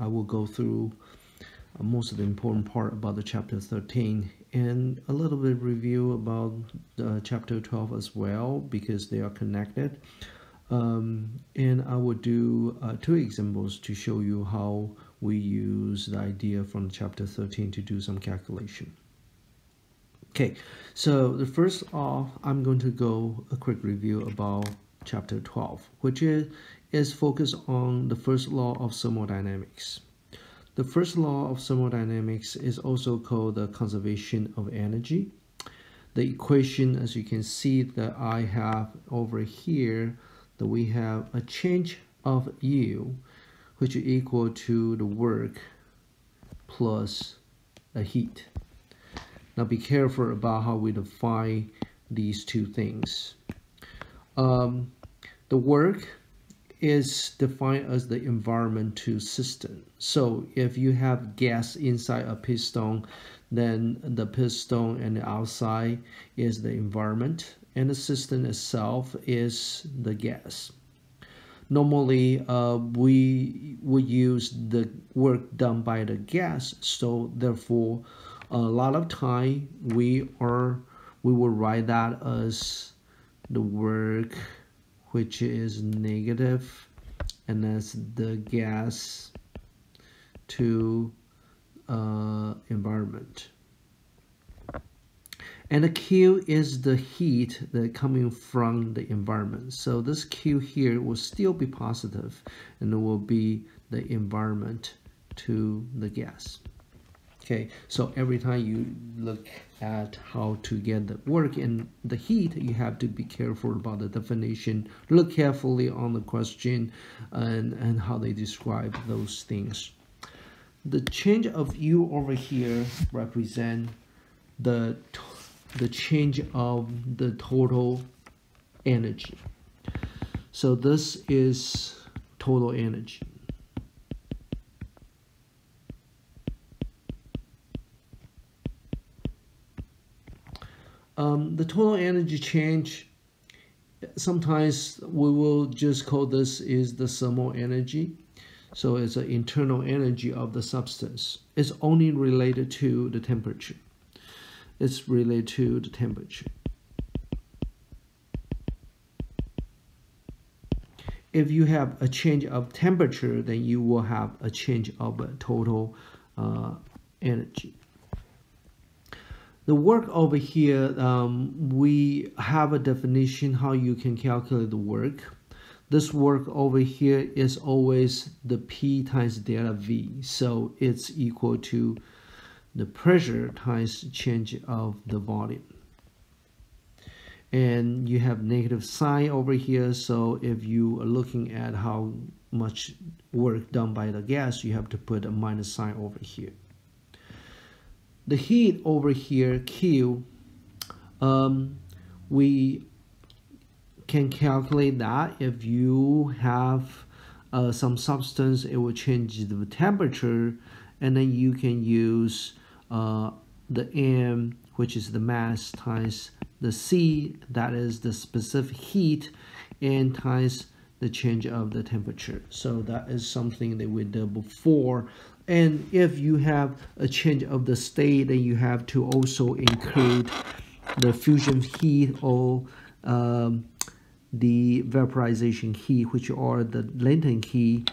I will go through most of the important part about the chapter 13 and a little bit review about chapter 12 as well, because they are connected. And I will do 2 examples to show you how we use the idea from chapter 13 to do some calculation. Okay, so the first off, I'm going to go a quick review about chapter 12, which is focused on the first law of thermodynamics. The first law of thermodynamics is also called the conservation of energy. The equation, as you can see, that I have over here, that we have a change of U, which is equal to the work plus a heat. Now be careful about how we define these two things. The work is defined as the environmental system. So if you have gas inside a piston, then the piston and the outside is the environment, and the system itself is the gas. Normally, we would use the work done by the gas, so therefore, a lot of time we will write that as the work, which is negative, and that's the gas to environment. And the Q is the heat that coming from the environment. So this Q here will still be positive, and it will be the environment to the gas. Okay, so every time you look at how to get the work and the heat, you have to be careful about the definition. Look carefully on the question and how they describe those things. The change of U over here represent the change of the total energy. So this is total energy. The total energy change, sometimes we will just call this is the thermal energy. So it's an internal energy of the substance. It's only related to the temperature. It's related to the temperature. If you have a change of temperature, then you will have a change of total energy. The work over here, we have a definition how you can calculate the work. This work over here is always the P times delta V. So it's equal to the pressure times change of the volume. And you have negative sign over here. So if you are looking at how much work done by the gas, you have to put a minus sign over here. The heat over here, Q, we can calculate that. If you have some substance, it will change the temperature, and then you can use the M, which is the mass, times the C, that is the specific heat, and times the change of the temperature. So that is something that we did before. And if you have a change of the state, then you have to also include the fusion heat or the vaporization heat, which are the latent heat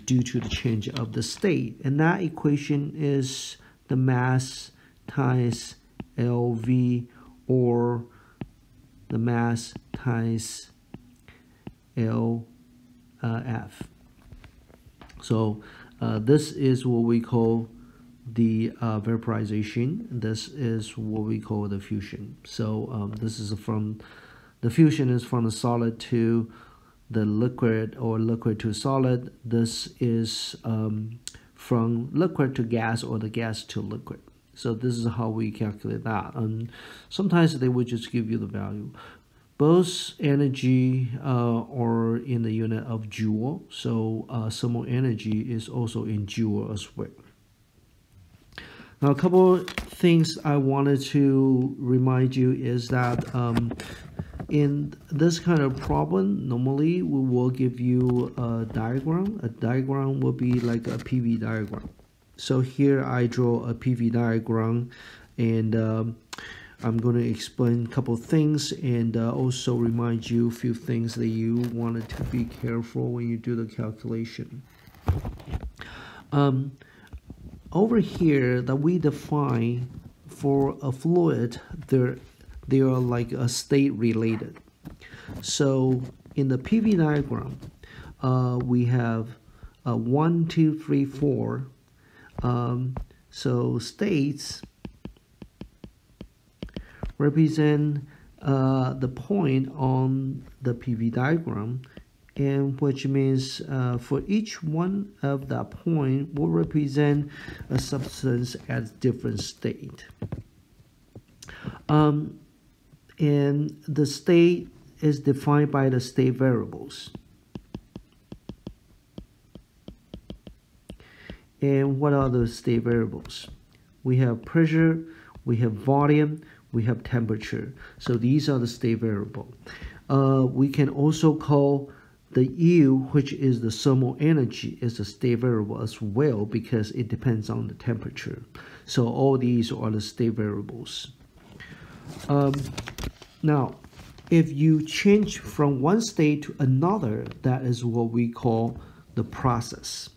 due to the change of the state. And that equation is the mass times LV, or the mass times LF. So this is what we call the vaporization. This is what we call the fusion. So this is from the fusion is from the solid to the liquid, or liquid to solid. This is from liquid to gas, or the gas to liquid. So this is how we calculate that. And sometimes they will just give you the value. Both energy are in the unit of joule, so thermal energy is also in joule as well. Now, a couple things I wanted to remind you is that In this kind of problem, normally we will give you a diagram. A diagram will be like a PV diagram. So here I draw a PV diagram, and I'm going to explain a couple things, and also remind you a few things that you wanted to be careful when you do the calculation. Over here that we define for a fluid, they are like a state related. So in the PV diagram, we have 1, 2, 3, 4. So states represent the point on the PV diagram, and which means for each one of that point will represent a substance at different state. And the state is defined by the state variables. And what are the state variables? We have pressure, we have volume, we have temperature. So these are the state variable. We can also call the U, which is the thermal energy, is a state variable as well, because it depends on the temperature. So all these are the state variables. Now, if you change from one state to another, that is what we call the process.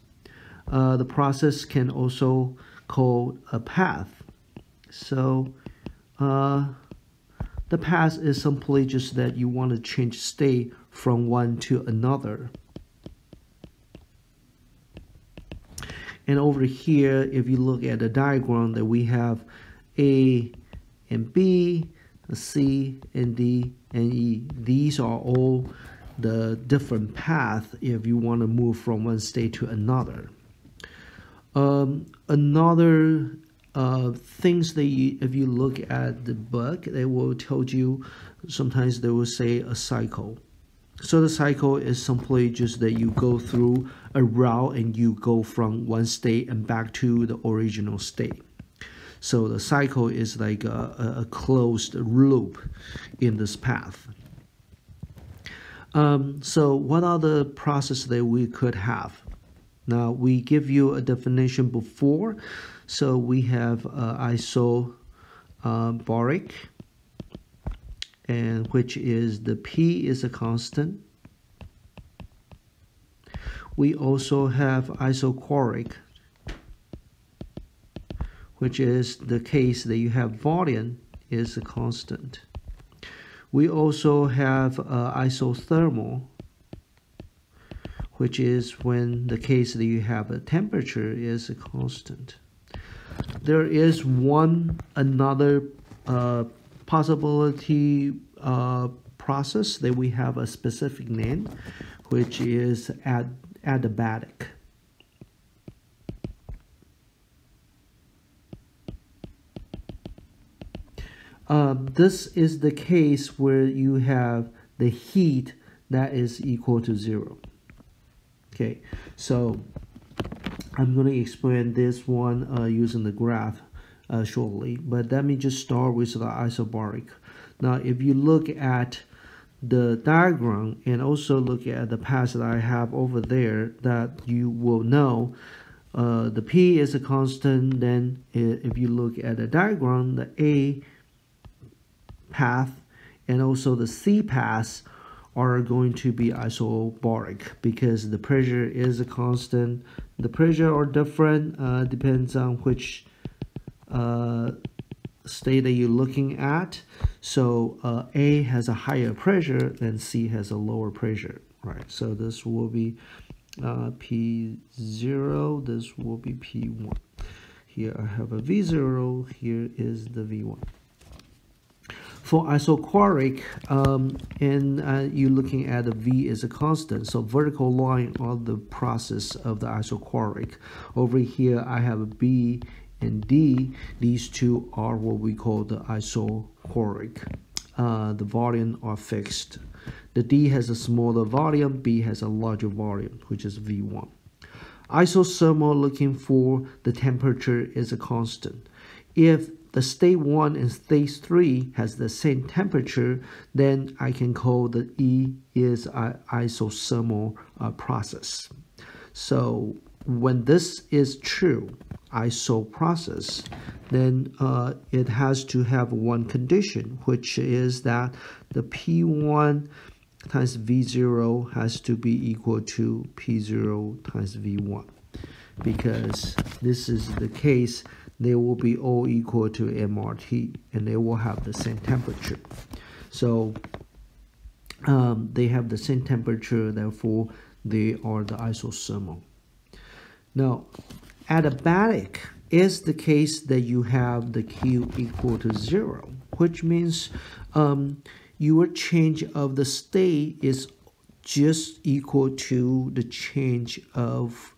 The process can also call a path. So the path is simply just that you want to change state from one to another. And over here, if you look at the diagram, that we have A and B, C and D and E. These are all the different paths if you want to move from one state to another. Another things that if you look at the book, they will tell you, sometimes they will say a cycle. So the cycle is simply just that you go through a route and you go from one state and back to the original state. So the cycle is like a closed loop in this path. So what are the processes that we could have? Now we give you a definition before. So we have isobaric, and which is the P is a constant. We also have isochoric, which is the case that you have volume is a constant. We also have isothermal, which is when the case that you have a temperature is a constant. There is another possibility process that we have a specific name, which is adiabatic. This is the case where you have the heat that is equal to 0. Okay, so I'm going to explain this one using the graph shortly, but let me just start with the isobaric. Now, if you look at the diagram and also look at the path that I have over there, that you will know the P is a constant. Then if you look at the diagram, the A path and also the C path are going to be isobaric because the pressure is a constant. The pressure are different, depends on which state that you're looking at. So A has a higher pressure than C has a lower pressure, right? So this will be P0, this will be P1. Here I have a V0, here is the V1. For isochoric, and you're looking at the V is a constant, so vertical line on the process of the isochoric. Over here, I have a B and D. These two are what we call the isochoric. The volume are fixed. The D has a smaller volume, B has a larger volume, which is V1. Isothermal, looking for the temperature is a constant. If the state 1 and state 3 has the same temperature, then I can call the E is an isothermal process. So when this is true, iso process, then it has to have one condition, which is that the P1 times V0 has to be equal to P0 times V1. Because this is the case, they will be all equal to MRT, and they will have the same temperature. So they have the same temperature, therefore they are the isothermal. Now, adiabatic is the case that you have the Q equal to 0, which means your change of the state is just equal to the change of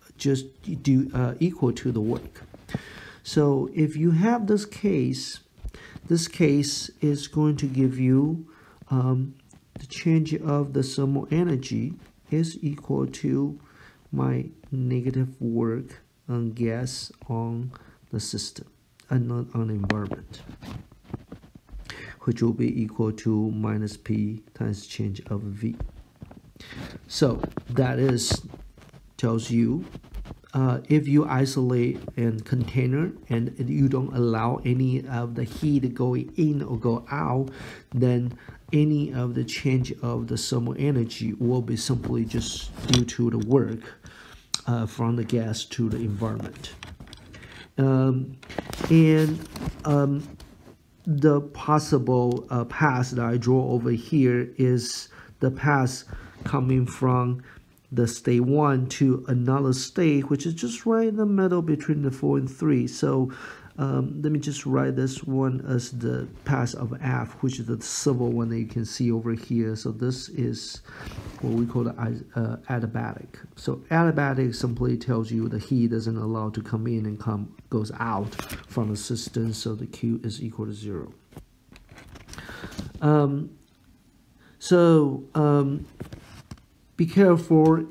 equal to the work. So if you have this case is going to give you the change of the thermal energy is equal to my negative work on gas on the system and not on the environment, which will be equal to minus P times change of V. So that tells you if you isolate a container and you don't allow any of the heat going in or go out, then any of the change of the thermal energy will be simply just due to the work from the gas to the environment. The possible path that I draw over here is the path coming from the state 1 to another state, which is just right in the middle between the 4 and 3. So let me just write this one as the path of F, which is the civil one that you can see over here. So this is what we call the adiabatic. So adiabatic simply tells you the heat doesn't allow to come in and goes out from the system, so the Q is equal to 0. Be careful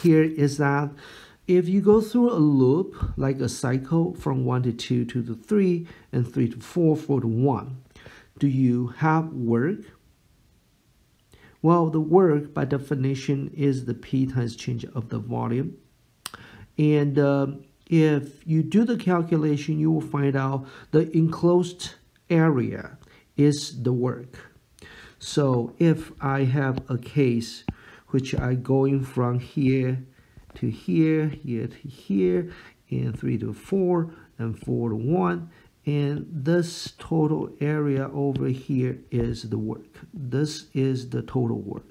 here is that if you go through a loop, like a cycle from 1 to 2, 2 to 3, and 3 to 4, 4 to 1, do you have work? Well, the work by definition is the P times change of the volume. And if you do the calculation, you will find out the enclosed area is the work. So if I have a case which I going from here to here, here to here, and 3 to 4, and 4 to 1, and this total area over here is the work. This is the total work.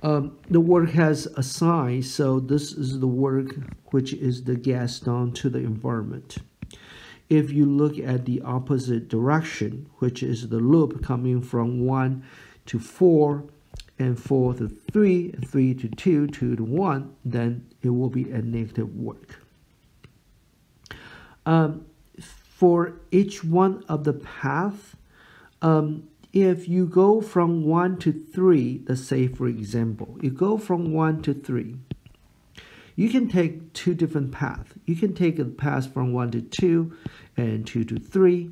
The work has a sign, so this is the work which is the gas down to the environment. If you look at the opposite direction, which is the loop coming from 1 to 4, and 4 to 3, and 3 to 2, 2 to 1, then it will be a negative work. For each one of the path, if you go from 1 to 3, let's say for example, you go from 1 to 3, you can take two different paths. You can take a path from 1 to 2, and 2 to 3,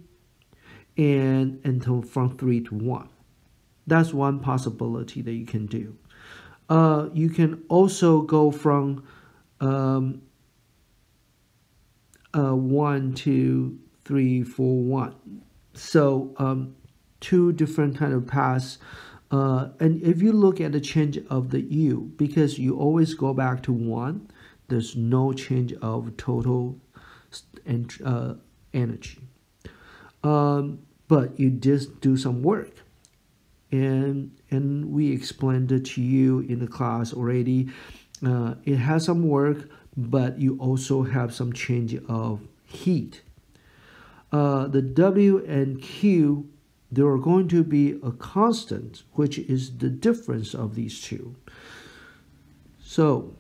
and until from 3 to 1. That's one possibility that you can do. You can also go from 1, 2, 3, 4, 1. So two different kind of paths. And if you look at the change of the U, because you always go back to 1, there's no change of total energy. But you just do some work. And we explained it to you in the class already. It has some work, but you also have some change of heat. The W and Q, there are going to be a constant, which is the difference of these two. So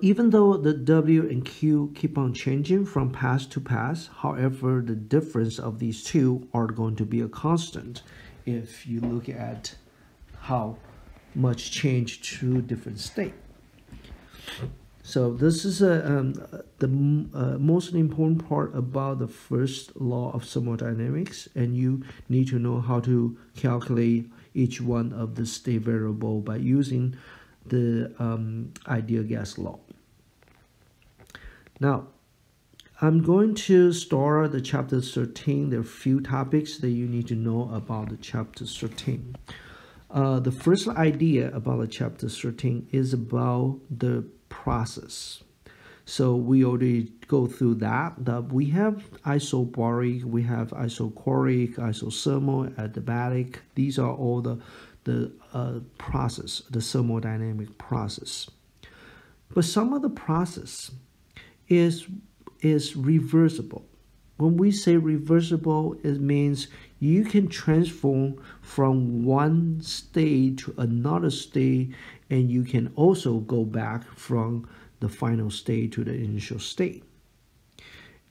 even though the W and Q keep on changing from pass to pass, however, the difference of these two are going to be a constant if you look at how much change to different state. So this is the most important part about the first law of thermodynamics, and you need to know how to calculate each one of the state variable by using the ideal gas law. Now, I'm going to start the chapter 13. There are a few topics that you need to know about the chapter 13. The first idea about the chapter 13 is about the process. So we already go through that we have isobaric, we have isochoric, isothermal, adiabatic. These are all the process, the thermodynamic process. But some of the process is reversible. When we say reversible, it means you can transform from one state to another state, and you can also go back from the final state to the initial state.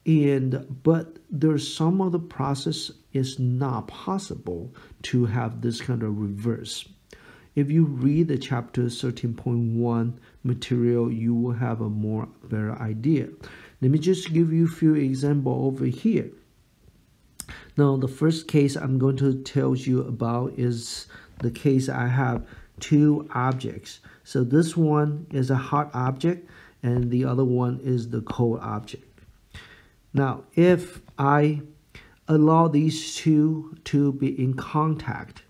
But there's some of the process is not possible to have this kind of reverse. If you read the chapter 13.1 material, you will have a better idea. Let me just give you a few examples over here. Now, the first case I'm going to tell you about is the case I have two objects. So this one is a hot object, and the other one is the cold object. Now, if I allow these two to be in contact,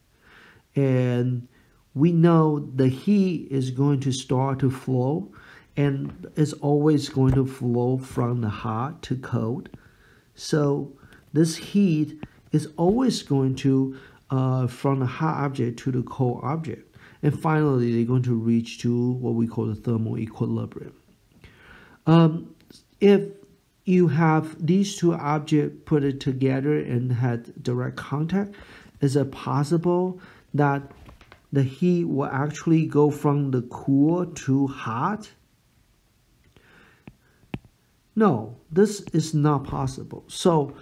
and we know the heat is going to start to flow, and it's always going to flow from the hot to cold. So this heat is always going to from the hot object to the cold object, and finally they're going to reach to what we call the thermal equilibrium. If you have these two objects put it together and had direct contact, is it possible that the heat will actually go from the cool to hot? No, this is not possible. So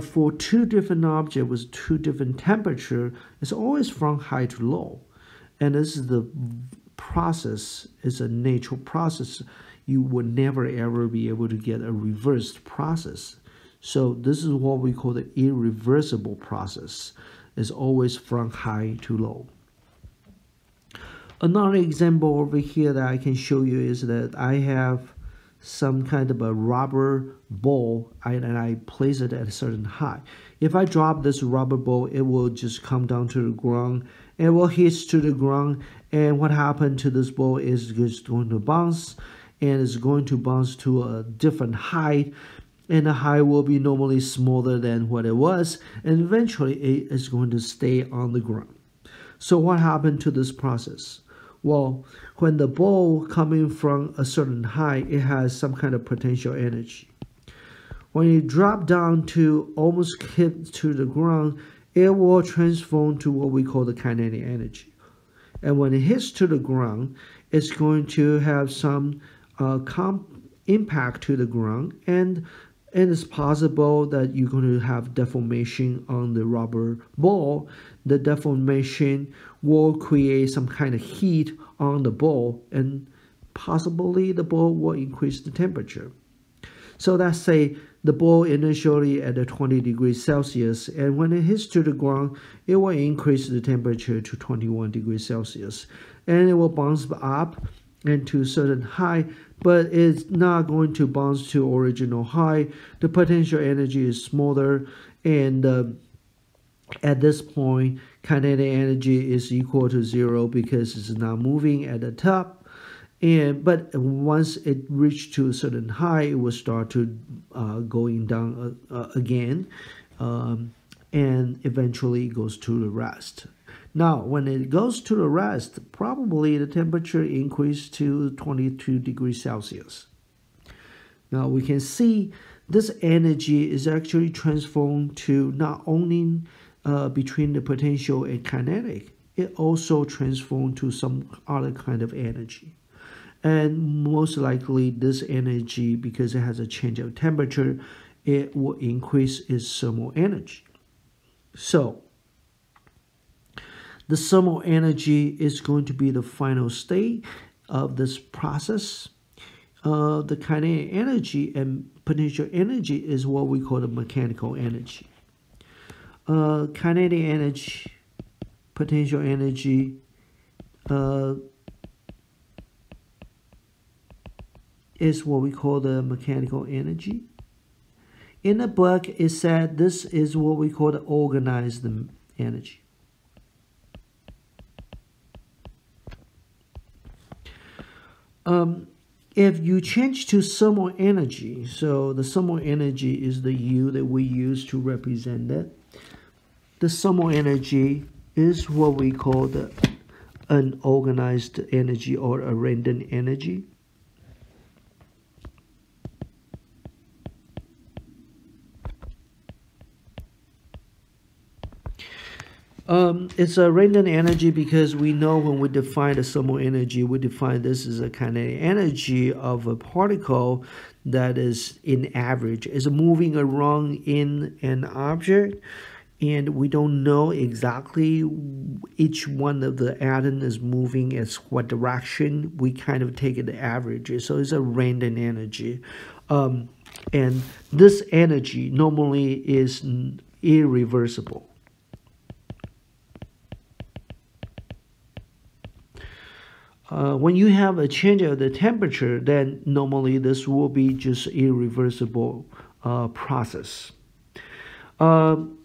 for two different objects with two different temperatures, it's always from high to low. And this is the process, it's a natural process. You would never ever be able to get a reversed process. So this is what we call the irreversible process. It's always from high to low. Another example over here that I can show you is that I have some kind of a rubber ball and I place it at a certain height. If I drop this rubber ball, it will just come down to the ground, and it will hit to the ground, and what happened to this ball is just going to bounce, and it's going to bounce to a different height, and the height will be normally smaller than what it was, and eventually it is going to stay on the ground. So what happened to this process? Well, when the ball coming from a certain height, it has some kind of potential energy. When you drop down to almost hit to the ground, it will transform to what we call the kinetic energy. And when it hits to the ground, it's going to have some impact to the ground, and it's possible that you're going to have deformation on the rubber ball. The deformation will create some kind of heat on the ball, and possibly the ball will increase the temperature. So let's say the ball initially at 20 degrees Celsius, and when it hits to the ground, it will increase the temperature to 21 degrees Celsius, and it will bounce up and to a certain height, but it's not going to bounce to original height. The potential energy is smaller, and at this point, kinetic energy is equal to 0 because it's not moving at the top. But once it reaches to a certain height, it will start to going down again, and eventually it goes to the rest. Now, when it goes to the rest, probably the temperature increased to 22 degrees Celsius. Now, we can see this energy is actually transformed to not only between the potential and kinetic, it also transformed to some other kind of energy. And most likely this energy, because it has a change of temperature, it will increase its thermal energy. So the thermal energy is going to be the final state of this process. the kinetic energy and potential energy is what we call the mechanical energy. Kinetic energy, potential energy, is what we call the mechanical energy. In the book, it said this is what we call the organized energy. If you change to thermal energy, so the thermal energy is the U that we use to represent it. The thermal energy is what we call the unorganized energy or a random energy. It's a random energy because we know when we define the thermal energy, we define this as a kinetic energy of a particle that is in average, is moving around in an object, and we don't know exactly each one of the atoms is moving as what direction. We kind of take the average, so it's a random energy. And this energy normally is irreversible. When you have a change of the temperature, then normally this will be just irreversible process. In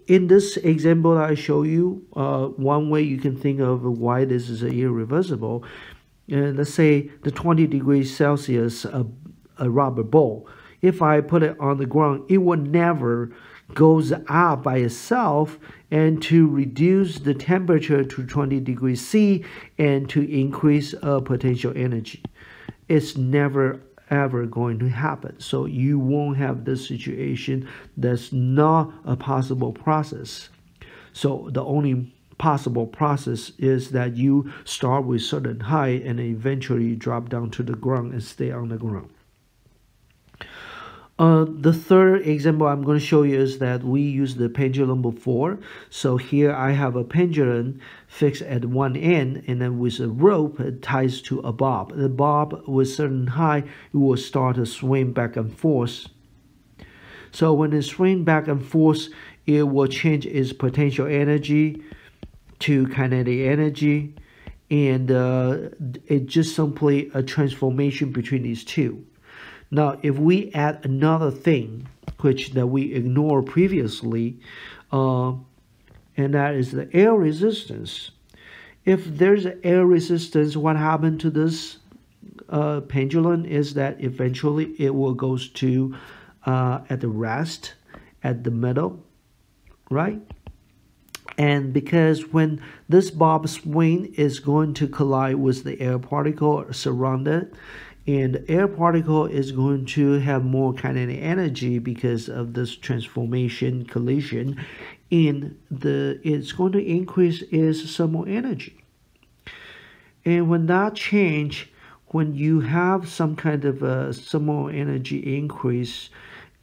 this example I show you, one way you can think of why this is irreversible. Let's say the 20 degrees Celsius a rubber ball. If I put it on the ground, it will never goes up by itself, and to reduce the temperature to 20 degrees C and to increase potential energy. It's never ever going to happen. So you won't have this situation. That's not a possible process. So the only possible process is that you start with certain height and eventually drop down to the ground and stay on the ground. The third example I'm going to show you is that we used the pendulum before. So here I have a pendulum fixed at one end, and then with a rope it ties to a bob. The bob with certain height, it will start to swing back and forth. So when it swings back and forth, it will change its potential energy to kinetic energy, and it's just simply a transformation between these two. Now, if we add another thing, which that we ignored previously, and that is the air resistance. If there's air resistance, what happened to this pendulum is that eventually it will goes to at the rest at the middle, right? And because when this bob swing is going to collide with the air particle surrounded, and the air particle is going to have more kinetic energy because of this transformation collision, and it's going to increase its thermal energy. And when that change, when you have some kind of a thermal energy increase,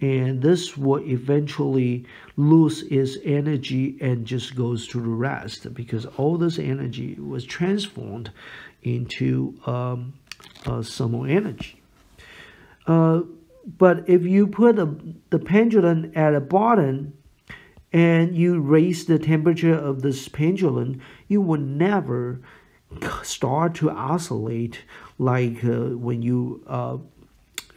and this will eventually lose its energy and just goes to the rest, because all this energy was transformed into thermal energy. But if you put the pendulum at the bottom and you raise the temperature of this pendulum, you will never start to oscillate like when you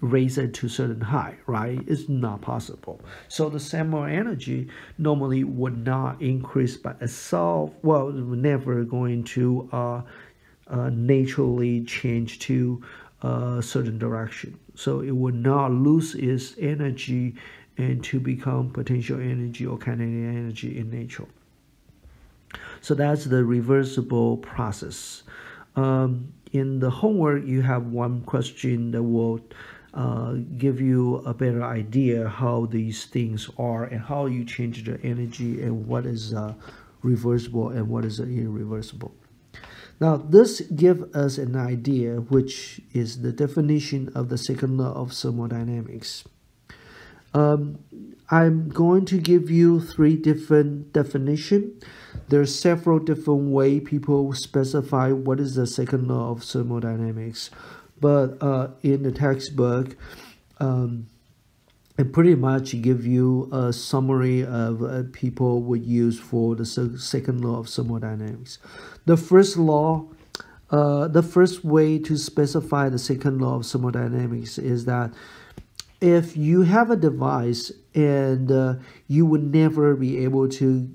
raise it to certain height, right? It's not possible. So the thermal energy normally would not increase by itself. Well, it's never going to naturally change to a certain direction. So it would not lose its energy and to become potential energy or kinetic energy in nature. So that's the reversible process. In the homework, you have one question that will give you a better idea how these things are and how you change the energy and what is reversible and what is irreversible. Now, this gives us an idea, which is the definition of the second law of thermodynamics. I'm going to give you 3 different definitions. There are several different ways people specify what is the second law of thermodynamics. but in the textbook, it pretty much give you a summary of people would use for the second law of thermodynamics. The first law, the first way to specify the second law of thermodynamics is that if you have a device and you would never be able to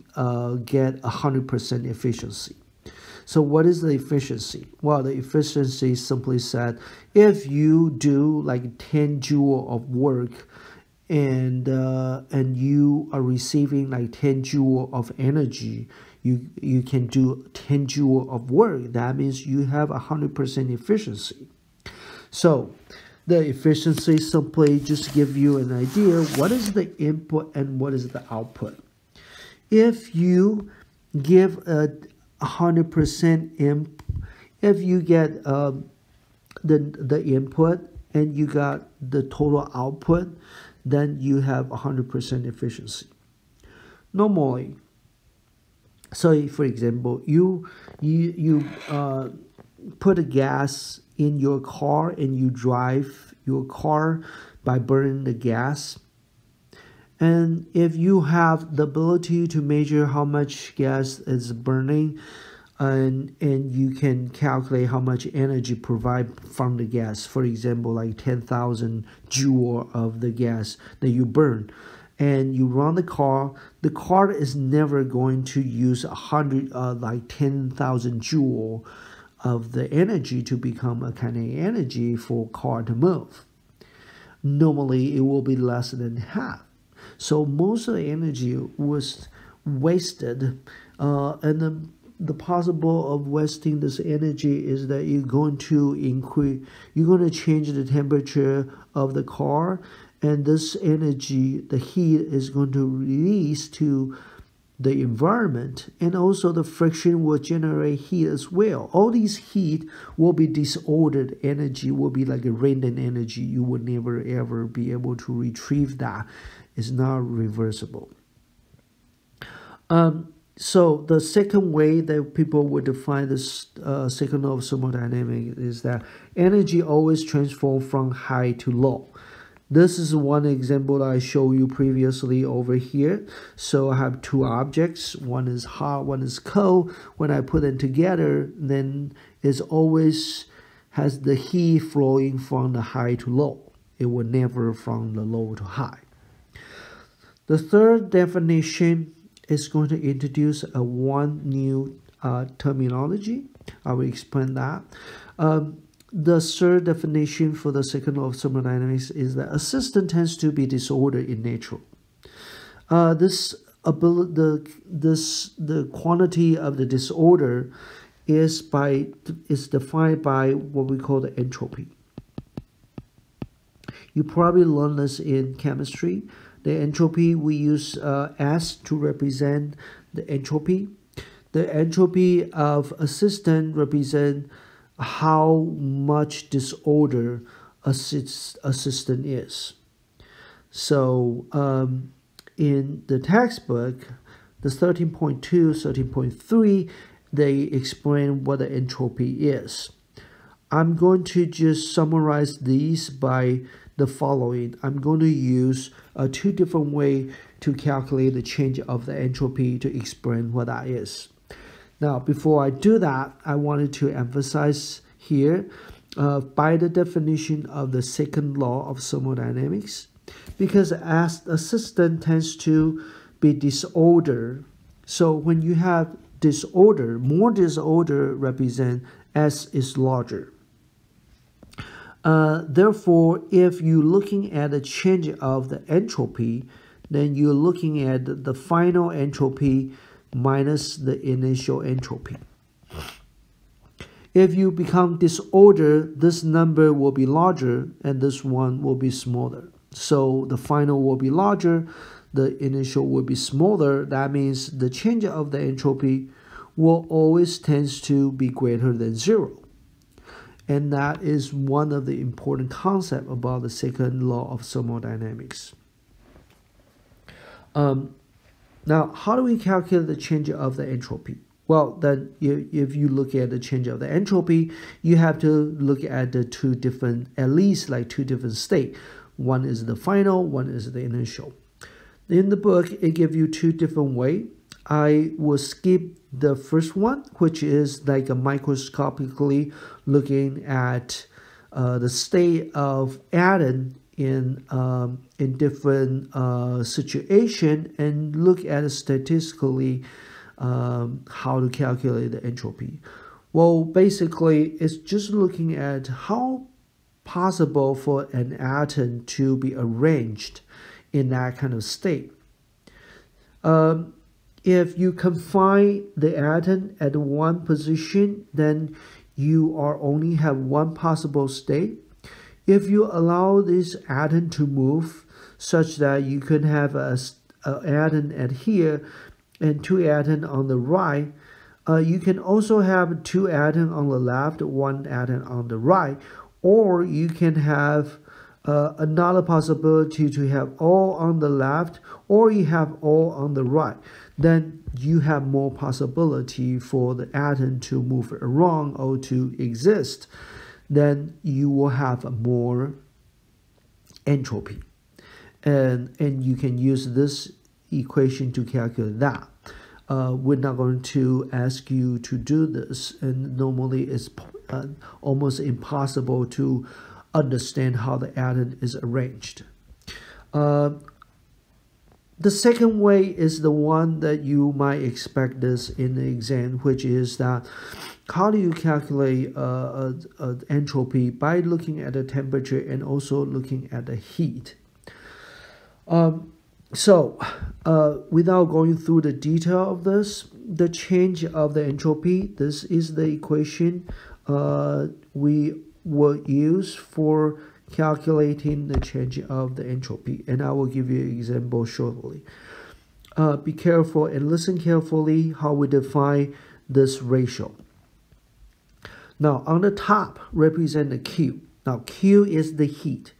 get 100% efficiency. So what is the efficiency? Well, the efficiency simply said, if you do like 10 joule of work and you are receiving like 10 joule of energy, you can do 10 joule of work. That means you have 100% efficiency. So the efficiency simply just give you an idea what is the input and what is the output. If you give a 100% if you get the input and you got the total output, then you have 100% efficiency. Normally, so for example, you put a gas in your car and you drive your car by burning the gas. And if you have the ability to measure how much gas is burning and you can calculate how much energy provided from the gas, for example, like 10,000 joule of the gas that you burn, and you run the car is never going to use 10,000 joule of the energy to become a kinetic energy for car to move. Normally, it will be less than half. So most of the energy was wasted, and the possible of wasting this energy is that you're going to change the temperature of the car, and this energy, the heat, is going to release to the environment, and also the friction will generate heat as well. All these heat will be disordered energy, will be like a random energy. You would never ever be able to retrieve that. It's not reversible. So the second way that people would define this second law of thermodynamics is that energy always transforms from high to low. This is one example that I showed you previously over here. So I have two objects. One is hot, one is cold. When I put them together, then it always has the heat flowing from the high to low. It will never from the low to high. The third definition is going to introduce one new terminology. I will explain that. The third definition for the second law of thermodynamics is that a system tends to be disordered in nature. The quantity of the disorder is defined by what we call the entropy. You probably learned this in chemistry. The entropy, we use S to represent the entropy. The entropy of a system represents how much disorder a system is. So in the textbook, the 13.2, 13.3, they explain what the entropy is. I'm going to just summarize these by the following. I'm going to use two different ways to calculate the change of the entropy to explain what that is. Now, before I do that, I wanted to emphasize here by the definition of the second law of thermodynamics, because as a system tends to be disordered, so when you have disorder, more disorder represent S is larger. Therefore, if you're looking at the change of the entropy, then you're looking at the final entropy minus the initial entropy. If you become disordered, this number will be larger and this one will be smaller. So the final will be larger, the initial will be smaller. That means the change of the entropy will always tend to be greater than zero. And that is one of the important concepts about the second law of thermodynamics. Now, how do we calculate the change of the entropy? Well, then if you look at the change of the entropy, you have to look at the two different, at least like two different states. One is the final, one is the initial. In the book, it gives you two different ways. I will skip the first one, which is like a microscopically looking at the state of atom in different situation, and look at statistically how to calculate the entropy. Well, basically, it's just looking at how possible for an atom to be arranged in that kind of state. If you confine the atom at one position, then you are only have one possible state. If you allow this atom to move such that you can have a atom at here and two atoms on the right, you can also have two atoms on the left, one atom on the right, or you can have another possibility to have all on the left, or you have all on the right. Then you have more possibility for the atom to move around or to exist. Then you will have more entropy, and you can use this equation to calculate that. We're not going to ask you to do this, and normally it's almost impossible to understand how the atom is arranged. The second way is the one that you might expect this in the exam, which is that how do you calculate entropy by looking at the temperature and also looking at the heat. Without going through the detail of this, the change of the entropy, this is the equation we will use for calculating the change of the entropy, and I will give you an example shortly. Be careful and listen carefully how we define this ratio. Now, on the top represent the Q. Now, Q is the heat.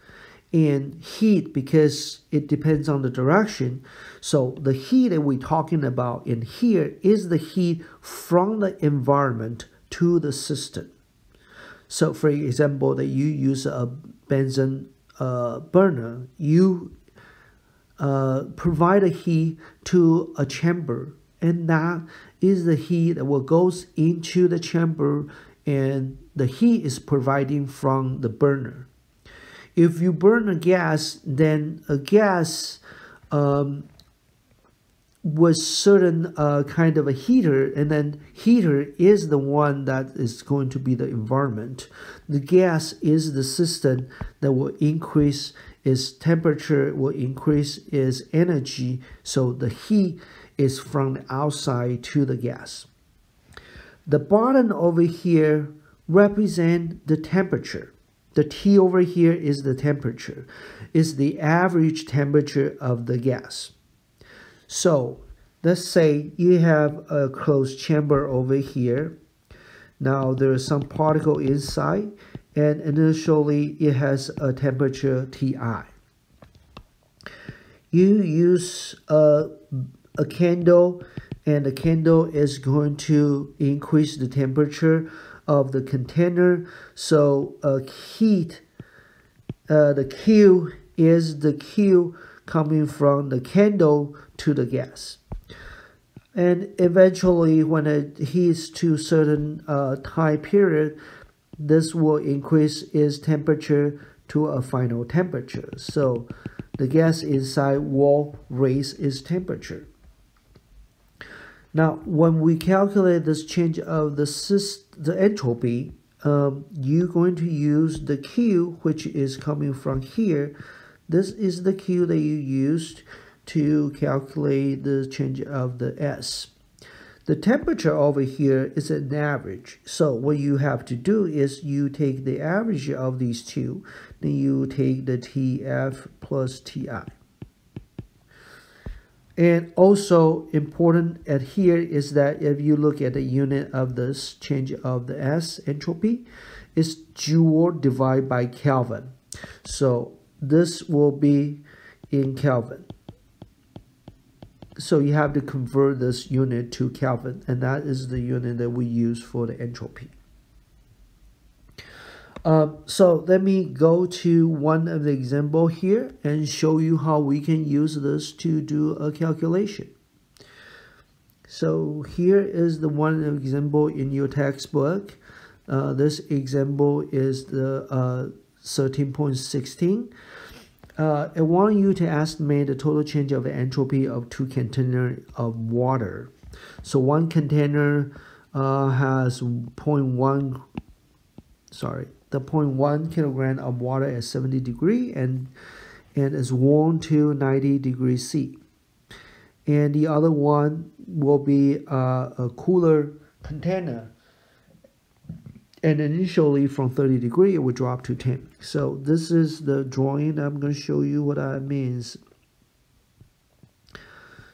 And heat, because it depends on the direction, so the heat that we're talking about in here is the heat from the environment to the system. So, for example, that you use a benzene burner, you provide a heat to a chamber, and that is the heat that will goes into the chamber, and the heat is providing from the burner. If you burn a gas, then a gas with certain kind of a heater, and then heater is the one that is going to be the environment. The gas is the system that will increase its temperature, will increase its energy, so the heat is from the outside to the gas. The bottom over here represent the temperature. The T over here is the temperature, is the average temperature of the gas. So let's say you have a closed chamber over here. Now there is some particle inside, and initially it has a temperature Ti. You use a candle, and the candle is going to increase the temperature of the container. So heat, the Q is the Q coming from the candle to the gas. And eventually when it heats to certain time period, this will increase its temperature to a final temperature. So the gas inside will raise its temperature. Now, when we calculate this change of the entropy, you're going to use the Q, which is coming from here. This is the Q that you used to calculate the change of the S. The temperature over here is an average. So what you have to do is you take the average of these two, then you take the TF plus TI. And also important at here is that if you look at the unit of this change of the S entropy, it's joule divided by Kelvin. So this will be in Kelvin. So you have to convert this unit to Kelvin, and that is the unit that we use for the entropy. So let me go to one of the example here and show you how we can use this to do a calculation. So here is the one example in your textbook. This example is the 13.16. I want you to estimate the total change of the entropy of 2 containers of water. So one container has 0.1 kilogram of water at 70 degrees and is warmed to 90 degrees C. And the other one will be a cooler container. And initially from 30 degrees, it will drop to 10. So this is the drawing. I'm going to show you what that means.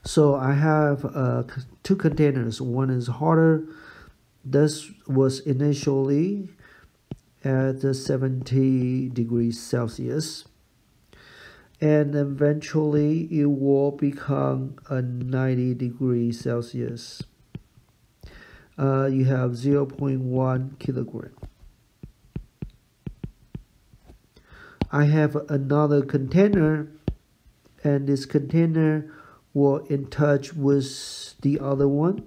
So I have 2 containers. One is hotter. This was initially at 70 degrees Celsius. And eventually it will become a 90 degrees Celsius. You have 0.1 kilogram. I have another container, and this container will in touch with the other one.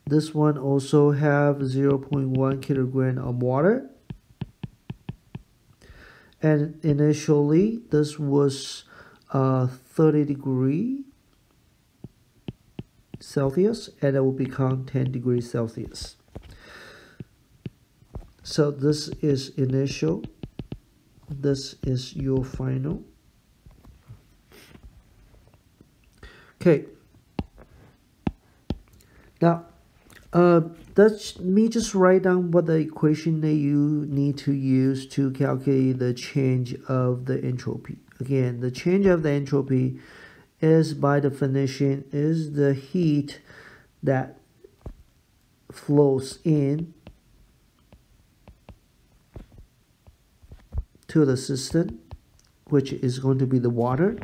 This one also have 0.1 kilogram of water. And initially this was 30 degrees Celsius, and it will become 10 degrees Celsius. So this is initial, this is your final. Okay, now let me just write down what the equation that you need to use to calculate the change of the entropy. Again, the change of the entropy is, by definition, is the heat that flows in to the system, which is going to be the water.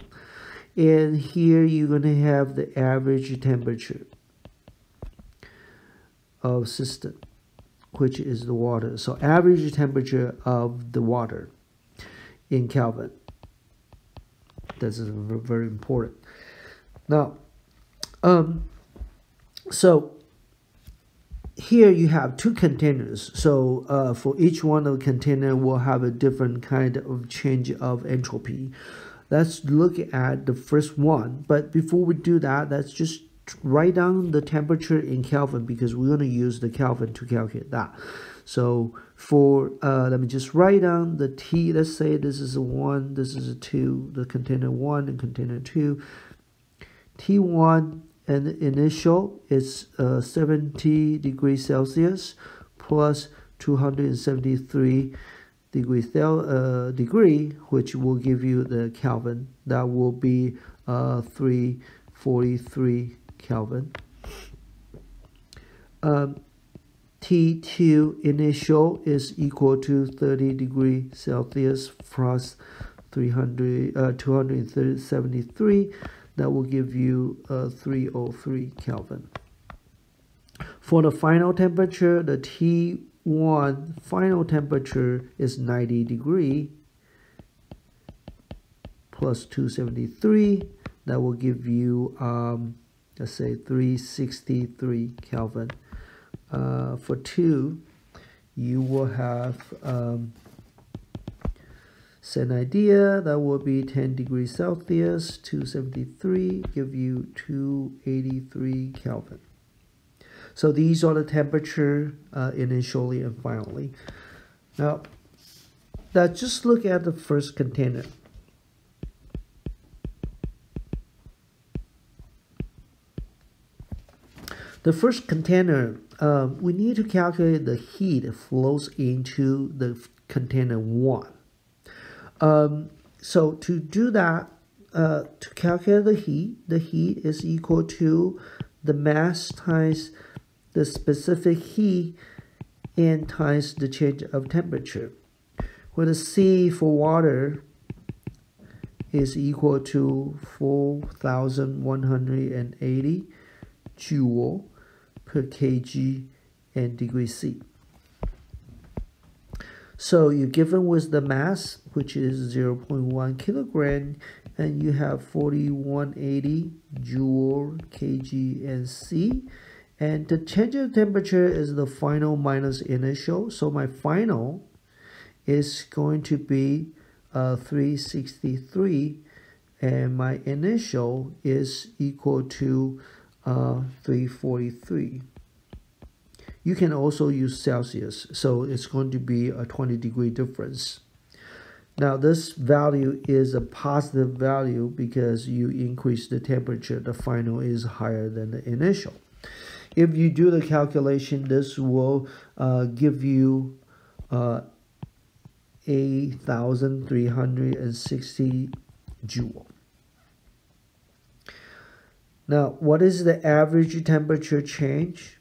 And here you're going to have the average temperature of system, which is the water. So average temperature of the water in Kelvin. This is very important. Now, so here you have 2 containers. So for each one of the container will have a different kind of change of entropy. Let's look at the first one. But before we do that, let's just write down the temperature in Kelvin, because we're going to use the Kelvin to calculate that. So for let me just write down the T. Let's say this is a 1, this is a 2, the container 1 and container 2. T1 and the initial is 70 degrees Celsius plus 273 degree, which will give you the Kelvin. That will be 343 Kelvin. T2 initial is equal to 30 degrees Celsius plus 273. That will give you 303 Kelvin. For the final temperature, the T1 final temperature is 90 degrees plus 273. That will give you, let's say, 363 Kelvin. For 2, you will have, same idea, that will be 10 degrees Celsius, 273, give you 283 Kelvin. So these are the temperature initially and finally. Now, let's just look at the first container. The first container, we need to calculate the heat that flows into the container 1. So to do that, to calculate the heat is equal to the mass times the specific heat and times the change of temperature. Where the C for water is equal to 4,180 joule per kg and degree C. So you're given with the mass, which is 0.1 kilogram, and you have 4,180 joule kg and C. And the change of temperature is the final minus initial. So my final is going to be 363, and my initial is equal to 343. You can also use Celsius, so it's going to be a 20-degree difference. Now this value is a positive value because you increase the temperature. The final is higher than the initial. If you do the calculation, this will give you 8,360 joule. Now, what is the average temperature change?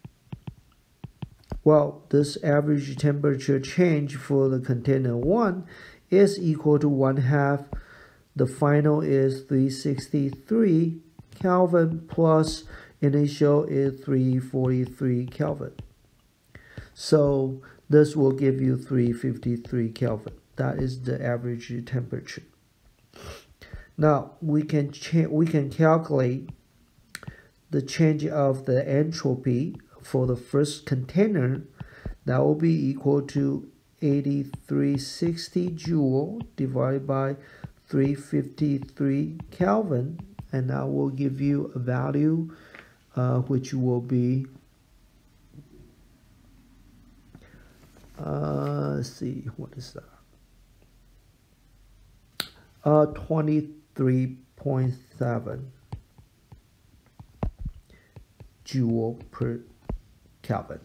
Well, this average temperature change for the container 1 is equal to 1/2. The final is 363 Kelvin plus initial is 343 Kelvin. So this will give you 353 Kelvin. That is the average temperature. Now we can calculate the change of the entropy for the first container. That will be equal to 8360 joule divided by 353 Kelvin, and that will give you a value which will be let's see, what is that? 23.7 joule per Kelvin.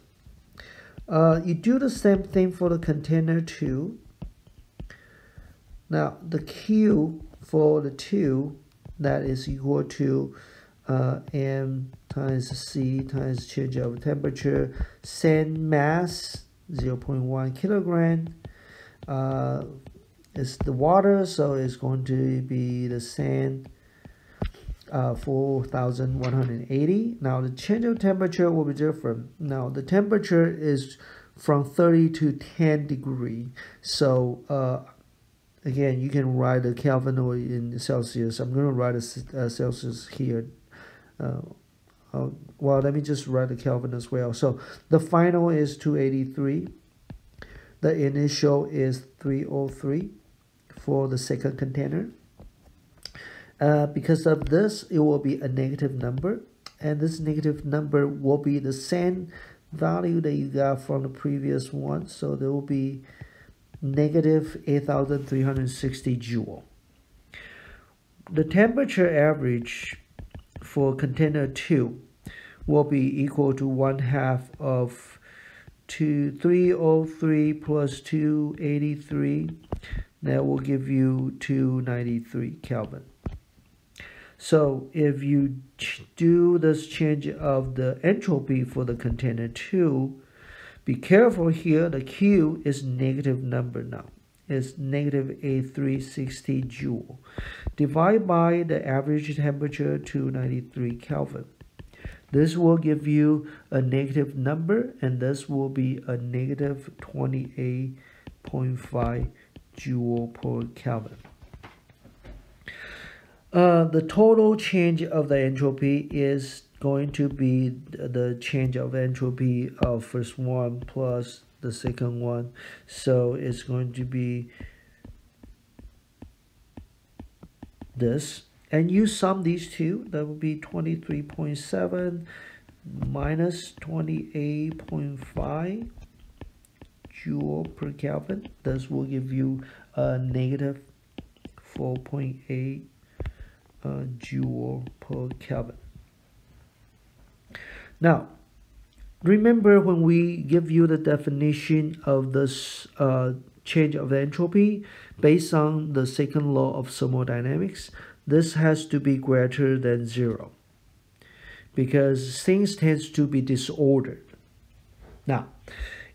You do the same thing for the container 2. Now the Q for the 2, that is equal to M times C times change of temperature. Sand mass 0.1 kilogram. It's the water, so it's going to be the sand 4,180. Now the change of temperature will be different. Now the temperature is from 30 to 10 degree. So again, you can write the Kelvin or in Celsius. I'm going to write a Celsius here. Well, let me just write the Kelvin as well. So the final is 283. The initial is 303 for the second container. Because of this, it will be a negative number, and this negative number will be the same value that you got from the previous one. So there will be negative 8,360 joule. The temperature average for container 2 will be equal to 1/2 of 303 plus 283. That will give you 293 Kelvin. So if you do this change of the entropy for the container 2, be careful here, the Q is negative number now. It's negative 8360 joule. Divide by the average temperature, 293 Kelvin. This will give you a negative number, and this will be a negative 28.5 joule per Kelvin. The total change of the entropy is going to be the change of entropy of first one plus the second one. So it's going to be this. And you sum these two, that would be 23.7 minus 28.5 joule per Kelvin. This will give you a negative 4.8 joule per Kelvin. Now, remember when we give you the definition of this change of entropy based on the second law of thermodynamics, this has to be greater than 0 because things tend to be disordered. Now,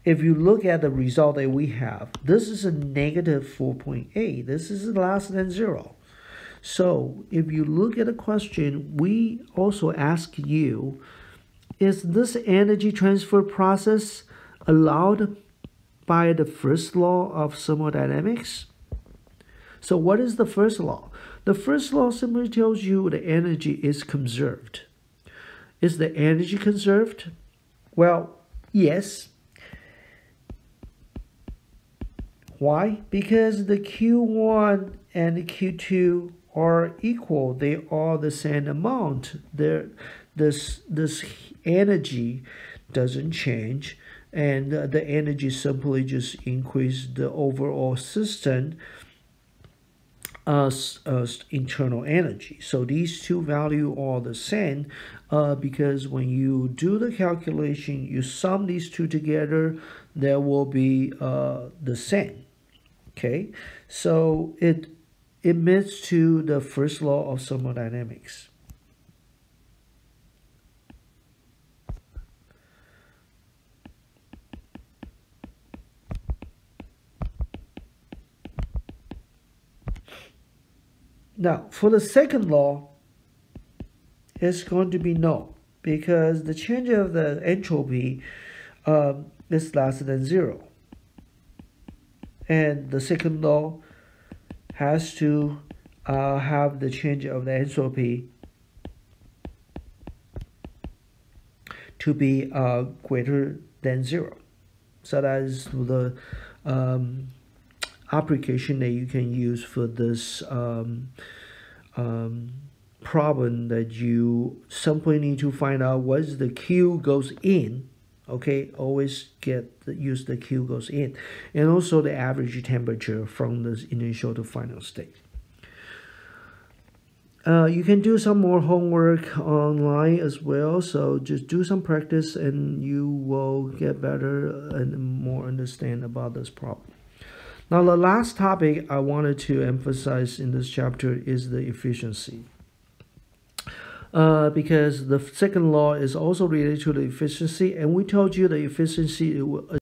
if you look at the result that we have, this is a negative 4.8. This is less than 0. So if you look at the question, we also ask you, is this energy transfer process allowed by the first law of thermodynamics? So what is the first law? The first law simply tells you the energy is conserved. Is the energy conserved? Well, yes. Why? Because the Q1 and the Q2 are equal. They are the same amount. This energy doesn't change, and the energy simply just increase the overall system internal energy. So these two values are the same because when you do the calculation, you sum these two together, there will be the same. Okay, so it meets to the first law of thermodynamics. Now, for the second law, it's going to be no, because the change of the entropy is less than 0. And the second law has to have the change of the entropy to be greater than 0. So that is the application that you can use for this problem, that you simply need to find out what is the Q goes in. Okay, always use the Q goes in, and also the average temperature from the initial to final state. You can do some more homework online as well, so just do some practice and you will get better and more understand about this problem. Now, the last topic I wanted to emphasize in this chapter is the efficiency. Because the second law is also related to the efficiency, and we told you the efficiency